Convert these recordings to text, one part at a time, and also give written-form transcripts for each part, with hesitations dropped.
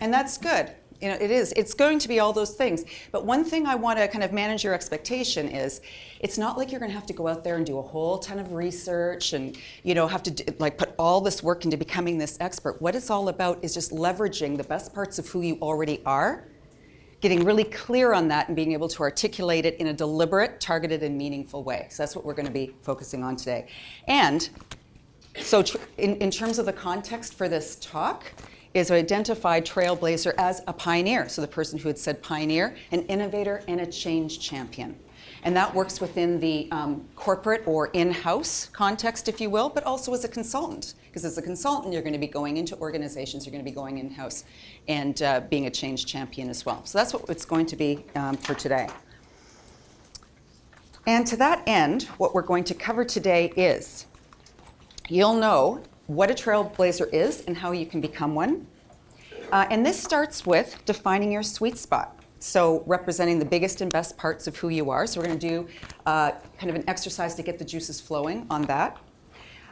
And that's good. You know, it is. It's going to be all those things. But one thing I want to kind of manage your expectation is, it's not like you're going to have to go out there and do a whole ton of research and, you know, have to like put all this work into becoming this expert. What it's all about is just leveraging the best parts of who you already are, getting really clear on that and being able to articulate it in a deliberate, targeted, and meaningful way. So that's what we're going to be focusing on today. And so in terms of the context for this talk, is identified trailblazer as a pioneer. So the person who had said pioneer, an innovator, and a change champion. And that works within the corporate or in-house context, if you will, but also as a consultant. Because as a consultant, you're going to be going into organizations, you're going to be going in-house and being a change champion as well. So that's what it's going to be for today. And to that end, what we're going to cover today is, you'll know what a trailblazer is and how you can become one. And this starts with defining your sweet spot. So representing the biggest and best parts of who you are. So we're going to do kind of an exercise to get the juices flowing on that.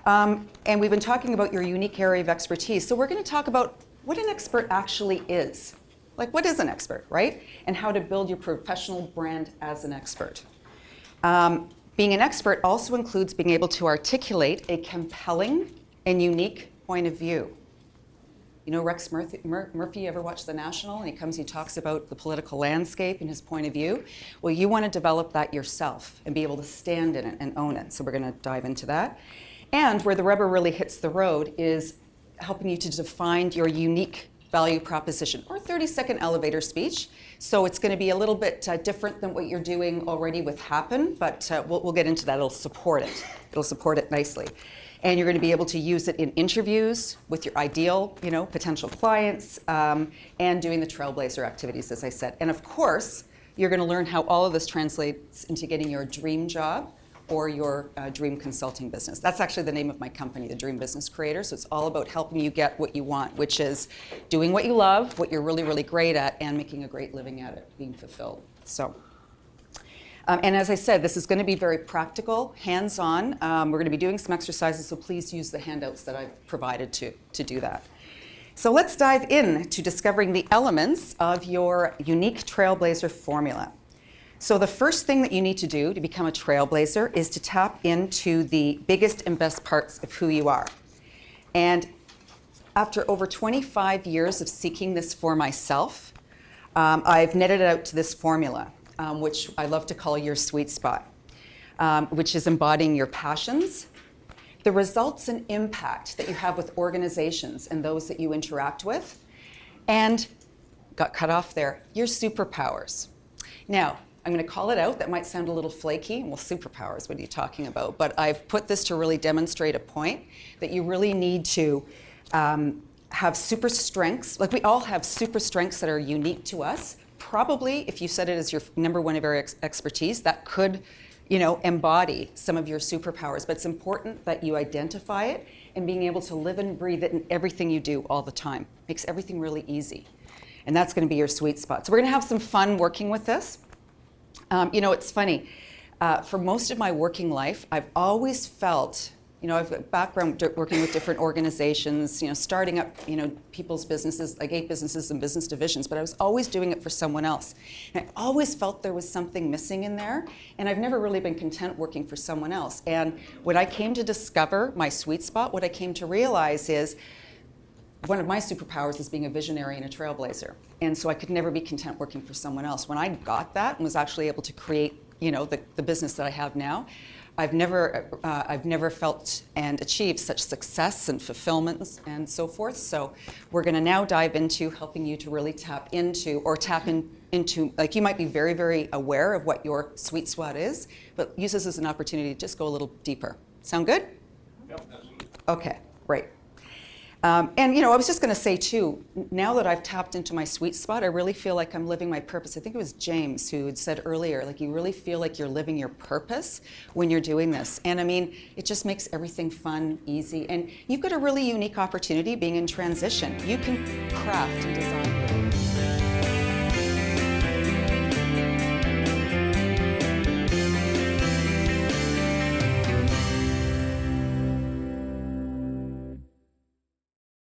And we've been talking about your unique area of expertise. So we're going to talk about what an expert actually is. Like, what is an expert, right? And how to build your professional brand as an expert. Being an expert also includes being able to articulate a compelling and unique point of view. You know Rex Murphy, you ever watch The National? And he talks about the political landscape and his point of view. Well, you want to develop that yourself and be able to stand in it and own it. So we're going to dive into that. And where the rubber really hits the road is helping you to define your unique value proposition, or 30-second elevator speech. So it's going to be a little bit different than what you're doing already with Happen, but we'll get into that. It'll support it. It'll support it nicely. And you're going to be able to use it in interviews with your ideal, potential clients, and doing the trailblazer activities, as I said. And of course, you're going to learn how all of this translates into getting your dream job or your dream consulting business. That's actually the name of my company, the Dream Business Creator. So it's all about helping you get what you want, which is doing what you love, what you're really, really great at, and making a great living at it, being fulfilled. So. And as I said, this is going to be very practical, hands-on. We're going to be doing some exercises, so please use the handouts that I've provided to do that. So let's dive in to discovering the elements of your unique trailblazer formula. So the first thing that you need to do to become a trailblazer is to tap into the biggest and best parts of who you are. And after over 25 years of seeking this for myself, I've netted it out to this formula. Which I love to call your sweet spot, which is embodying your passions, the results and impact that you have with organizations and those that you interact with, and, got cut off there, your superpowers. Now, I'm going to call it out. That might sound a little flaky. Well, superpowers, what are you talking about? But I've put this to really demonstrate a point that you really need to have super strengths. Like, we all have super strengths that are unique to us. Probably, if you set it as your number one area of expertise, that could, embody some of your superpowers. But it's important that you identify it and being able to live and breathe it in everything you do all the time. Makes everything really easy. And that's going to be your sweet spot. So we're going to have some fun working with this. It's funny. For most of my working life, I've always felt, I've got background working with different organizations, starting up, people's businesses, like 8 businesses and business divisions, but I was always doing it for someone else. And I always felt there was something missing in there, and I've never really been content working for someone else. And when I came to discover my sweet spot, what I came to realize is one of my superpowers is being a visionary and a trailblazer. And so I could never be content working for someone else. When I got that and was actually able to create, the business that I have now, I've never felt and achieved such success and fulfillment and so forth. So we're going to now dive into helping you to really tap into, like, you might be very, very aware of what your sweet spot is, but use this as an opportunity to just go a little deeper. Sound good? Yep, absolutely. Okay, great. And I was just going to say too, now that I've tapped into my sweet spot, I really feel like I'm living my purpose. I think it was James who had said earlier, like, you really feel like you're living your purpose when you're doing this. And I mean, it just makes everything fun, easy. And you've got a really unique opportunity being in transition. You can craft and design.